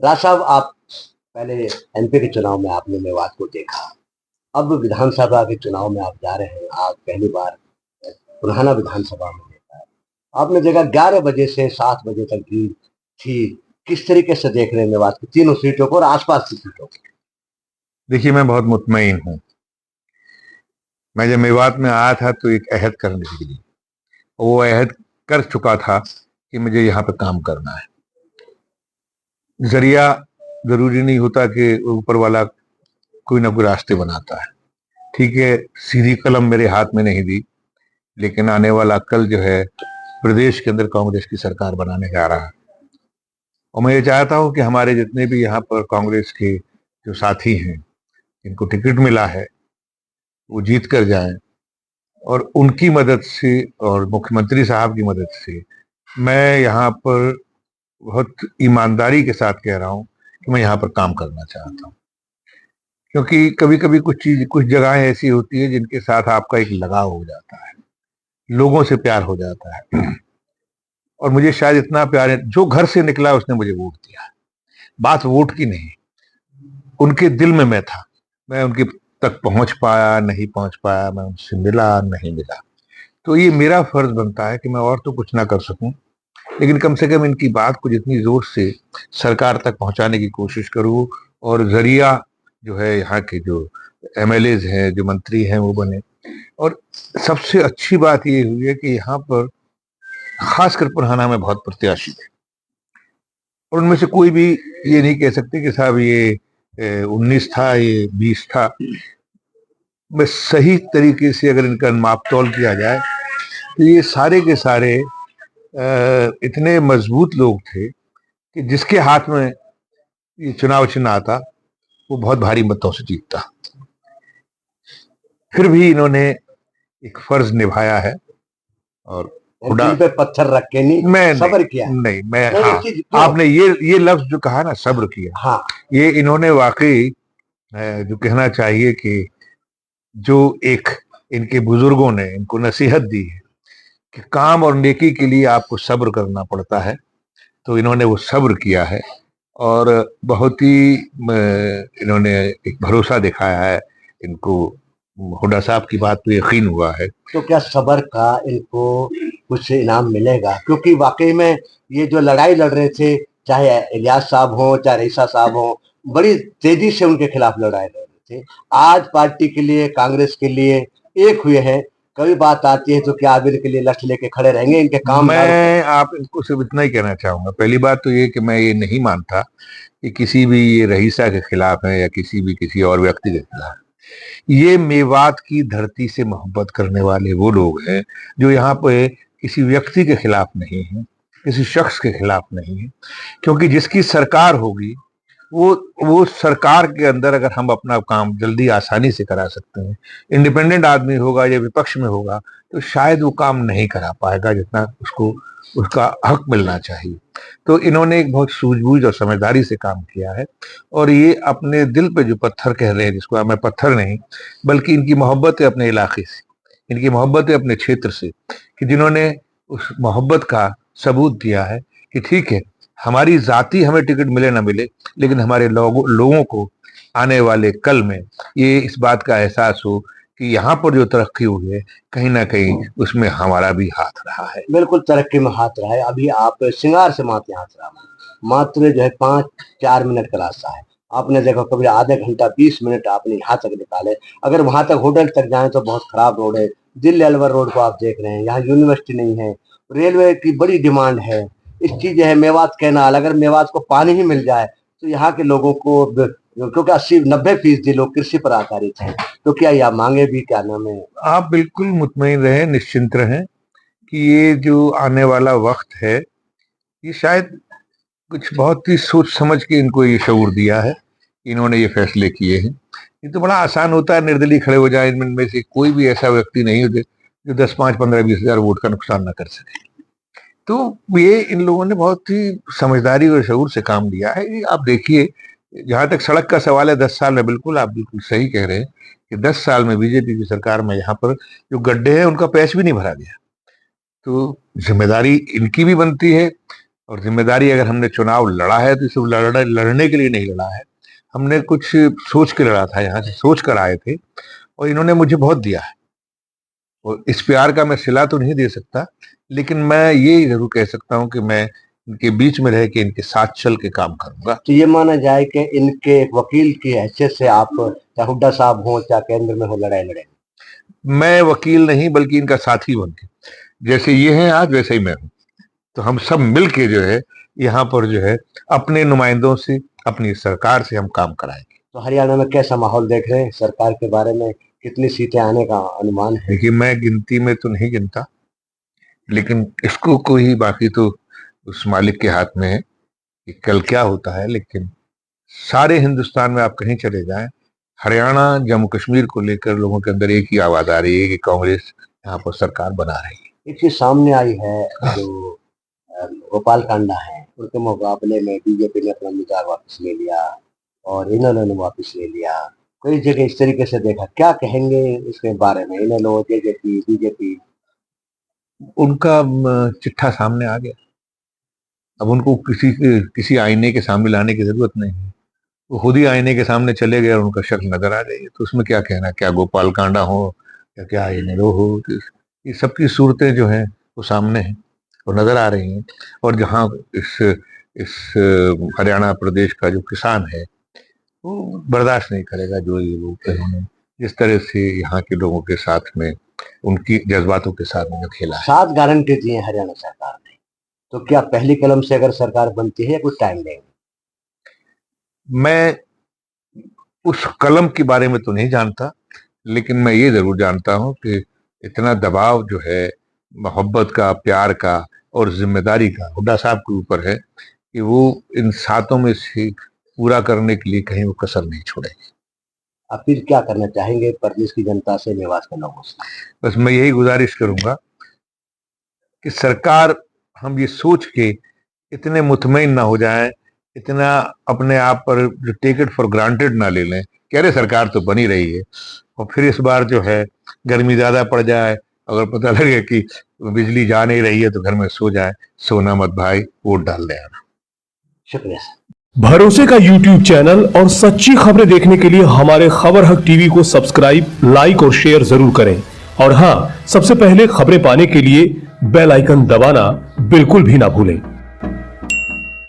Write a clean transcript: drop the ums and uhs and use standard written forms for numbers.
राज साहब, आप पहले एमपी के चुनाव में आपने मेवात को देखा। अब विधानसभा के चुनाव में आप जा रहे हैं। आज पहली बार पुराना विधानसभा में देखा है। आपने देखा 11 बजे से 7 बजे तक भीड़ थी। किस तरीके से देख रहे हैं मेवात की तीनों सीटों को और आसपास की सीटों को? देखिए, मैं बहुत मुतमईन हूँ। मैं जब मेवात में आया था तो एक अहद करने के लिए, वो अहद कर चुका था कि मुझे यहाँ पे काम करना है। जरिया जरूरी नहीं होता कि ऊपर वाला कोई ना कोई रास्ते बनाता है। ठीक है, सीधी कलम मेरे हाथ में नहीं दी, लेकिन आने वाला कल जो है प्रदेश के अंदर कांग्रेस की सरकार बनाने जा रहा है। और मैं ये चाहता हूँ कि हमारे जितने भी यहाँ पर कांग्रेस के जो साथी हैं, जिनको टिकट मिला है, वो जीत कर जाएं। और उनकी मदद से और मुख्यमंत्री साहब की मदद से मैं यहाँ पर बहुत ईमानदारी के साथ कह रहा हूँ कि मैं यहाँ पर काम करना चाहता हूँ। क्योंकि कभी कभी कुछ जगहें ऐसी होती है जिनके साथ आपका एक लगाव हो जाता है, लोगों से प्यार हो जाता है। और मुझे शायद इतना प्यार है, जो घर से निकला उसने मुझे वोट दिया। बात वोट की नहीं, उनके दिल में मैं था। मैं उनके तक पहुंच पाया नहीं पहुंच पाया, मैं उनसे मिला नहीं मिला, तो ये मेरा फर्ज बनता है कि मैं और तो कुछ ना कर सकूं, लेकिन कम से कम इनकी बात को जितनी जोर से सरकार तक पहुंचाने की कोशिश करूं। और जरिया जो है यहाँ के जो एमएलएज हैं, जो मंत्री हैं, वो बने। और सबसे अच्छी बात ये हुई है कि यहाँ पर खासकर पुराना में बहुत प्रत्याशी थे, और उनमें से कोई भी ये नहीं कह सकते कि साहब ये 19 था, ये 20 था। मैं सही तरीके से अगर इनका माप तौल किया जाए तो ये सारे के सारे इतने मजबूत लोग थे कि जिसके हाथ में ये चुनाव चिन्ह आता वो बहुत भारी मतों से जीतता। फिर भी इन्होंने एक फर्ज निभाया है और दिल पे पत्थर रख के नहीं, मैं सब्र किया। नहीं मैं नहीं, हाँ, आपने ये लफ्ज जो कहा ना, सब्र किया, हाँ, ये इन्होंने वाकई जो कहना चाहिए कि जो एक इनके बुजुर्गों ने इनको नसीहत दी है कि काम और नेकी के लिए आपको सब्र करना पड़ता है, तो इन्होंने वो सब्र किया है। और बहुत ही इन्होंने एक भरोसा दिखाया है। इनको हुड्डा साहब की बात पे यकीन हुआ है। तो क्या सब्र का इनको कुछ इनाम मिलेगा? क्योंकि वाकई में ये जो लड़ाई लड़ रहे थे, चाहे इलियास साहब हो चाहे रईसा साहब हो, बड़ी तेजी से उनके खिलाफ लड़ाई लड़ रहे थे। आज पार्टी के लिए, कांग्रेस के लिए एक हुए हैं। कभी बात आती है तो क्या आप इनके लिए लठ लेके खड़े रहेंगे? इनके काम मैं आप इनको सिर्फ इतना ही कहना चाहूंगा। पहली बात तो ये कि मैं ये नहीं मानता कि किसी भी ये रईसा के खिलाफ है या किसी और व्यक्ति के खिलाफ। ये मेवात की धरती से मोहब्बत करने वाले वो लोग हैं जो यहाँ पे किसी व्यक्ति के खिलाफ नहीं है, किसी शख्स के खिलाफ नहीं है। क्योंकि जिसकी सरकार होगी वो सरकार के अंदर अगर हम अपना काम जल्दी आसानी से करा सकते हैं, इंडिपेंडेंट आदमी होगा या विपक्ष में होगा, तो शायद वो काम नहीं करा पाएगा जितना उसको उसका हक मिलना चाहिए। तो इन्होंने एक बहुत सूझबूझ और समझदारी से काम किया है। और ये अपने दिल पे जो पत्थर कह रहे हैं, जिसको मैं पत्थर नहीं बल्कि इनकी मोहब्बत है अपने इलाके से, इनकी मोहब्बत है अपने क्षेत्र से, कि जिन्होंने उस मोहब्बत का सबूत दिया है कि ठीक है, हमारी जाति हमें टिकट मिले ना मिले, लेकिन हमारे लोगों को आने वाले कल में ये इस बात का एहसास हो कि यहाँ पर जो तरक्की हुई है कहीं ना कहीं उसमें हमारा भी हाथ रहा है। बिल्कुल तरक्की में हाथ रहा है। अभी आप सिंगार से मात्र यहाँ से मात्र जो है 5-4 मिनट का रास्ता है। आपने देखा कभी आधे घंटा 20 मिनट आपने यहाँ तक निकाले। अगर वहां तक होटल तक जाए तो बहुत खराब रोड है। दिल्ली अलवर रोड को आप देख रहे हैं, यहाँ यूनिवर्सिटी नहीं है, रेलवे की बड़ी डिमांड है। इस चीज है मेवात कैनाल, अगर मेवात को पानी ही मिल जाए तो यहाँ के लोगों को, क्योंकि 80-90% लोग कृषि पर आधारित हैं, तो क्या यह मांगे भी, क्या नाम है? आप बिल्कुल मुतमईन रहें, निश्चिंत रहें कि ये जो आने वाला वक्त है, ये शायद कुछ बहुत ही सोच समझ के इनको ये शऊर दिया है, इन्होंने ये फैसले किए हैं। ये तो बड़ा आसान होता है निर्दलीय खड़े हो जाए, इनमें से कोई भी ऐसा व्यक्ति नहीं होते जो 10, 5, 15, 20 हजार वोट का नुकसान ना कर सके। तो ये इन लोगों ने बहुत ही समझदारी और शऊर से काम लिया है। ये आप देखिए, जहां तक सड़क का सवाल है, 10 साल में, बिल्कुल आप बिल्कुल सही कह रहे हैं कि 10 साल में बीजेपी की सरकार में यहाँ पर जो गड्ढे हैं उनका पैच भी नहीं भरा गया। तो जिम्मेदारी इनकी भी बनती है और जिम्मेदारी, अगर हमने चुनाव लड़ा है तो सिर्फ लड़ने के लिए नहीं लड़ा है, हमने कुछ सोच के लड़ा था, यहाँ से सोच कर आए थे और इन्होंने मुझे बहुत दिया है। और इस प्यार का मैं सिला तो नहीं दे सकता, लेकिन मैं ये जरूर कह सकता हूँ कि मैं इनके बीच में रह के इनके साथ चल के काम करूंगा। तो ये माना जाए कि इनके एक वकील की हैसियत से आप चाहे हुड्डा साहब हो चाहे केंद्र में हो लड़ाई लड़े। मैं वकील नहीं बल्कि इनका साथी बन के, जैसे ये हैं आज वैसे ही मैं हूँ, तो हम सब मिल के जो है यहाँ पर जो है अपने नुमाइंदों से, अपनी सरकार से हम काम कराएंगे। तो हरियाणा में कैसा माहौल देख रहे हैं सरकार के बारे में, कितनी सीटें आने का अनुमान है? देखिए, मैं गिनती में तो नहीं गिनता, लेकिन इसको कोई, बाकी तो उस मालिक के हाथ में है कि कल क्या होता है। लेकिन सारे हिंदुस्तान में आप कहीं चले जाएं, हरियाणा जम्मू कश्मीर को लेकर लोगों के अंदर एक ही आवाज आ रही है कि कांग्रेस यहाँ पर सरकार बना रही है। एक चीज सामने आई है, जो गोपाल कांडा है उनके मुकाबले में बीजेपी ने अपना उम्मीदवार वापस ले लिया और इन्होंने वापस ले लिया। कई जगह इस तरीके से देखा, क्या कहेंगे इसके बारे में? इन्होंने जेजेपी बीजेपी उनका चिट्ठा सामने आ गया, अब उनको किसी आईने के सामने लाने की जरूरत नहीं है, वो खुद ही आईने के सामने चले गए और उनका शक्ल नजर आ गई। तो उसमें क्या कहना, क्या गोपाल कांडा हो या क्या इनेलो हो, तो ये सबकी सूरतें जो हैं वो सामने हैं और नजर आ रही हैं। और जहाँ इस हरियाणा प्रदेश का जो किसान है वो बर्दाश्त नहीं करेगा जो ये लोग इन्होंने जिस तरह से यहाँ के लोगों के साथ में, उनकी जज्बातों के साथ में खेला है। 7 गारंटी दी है हरियाणा सरकार ने, तो क्या पहली कलम से अगर सरकार बनती है या कुछ टाइम लेंगे? मैं उस कलम के बारे में तो नहीं जानता, लेकिन मैं ये जरूर जानता हूं कि इतना दबाव जो है मोहब्बत का, प्यार का और जिम्मेदारी का हुड्डा साहब के ऊपर है कि वो इन 7 में से पूरा करने के लिए कहीं वो कसर नहीं छोड़ेगी। आप फिर क्या करना चाहेंगे प्रदेश की जनता से, निवास के लोगों से? बस मैं यही गुजारिश करूंगा कि सरकार, हम ये सोच के इतने मुतमईन ना हो जाएं, इतना अपने आप पर जो टेक इट फॉर ग्रांटेड ना ले लें कि अरे सरकार तो बनी रही है, और फिर इस बार जो है गर्मी ज्यादा पड़ जाए, अगर पता लगे कि बिजली जा नहीं रही है तो घर में सो जाए। सोना मत भाई, वोट डाल दे आना। शुक्रिया। भरोसे का YouTube चैनल और सच्ची खबरें देखने के लिए हमारे खबर हक टीवी को सब्सक्राइब, लाइक और शेयर जरूर करें। और हां, सबसे पहले खबरें पाने के लिए बेल आइकन दबाना बिल्कुल भी ना भूलें।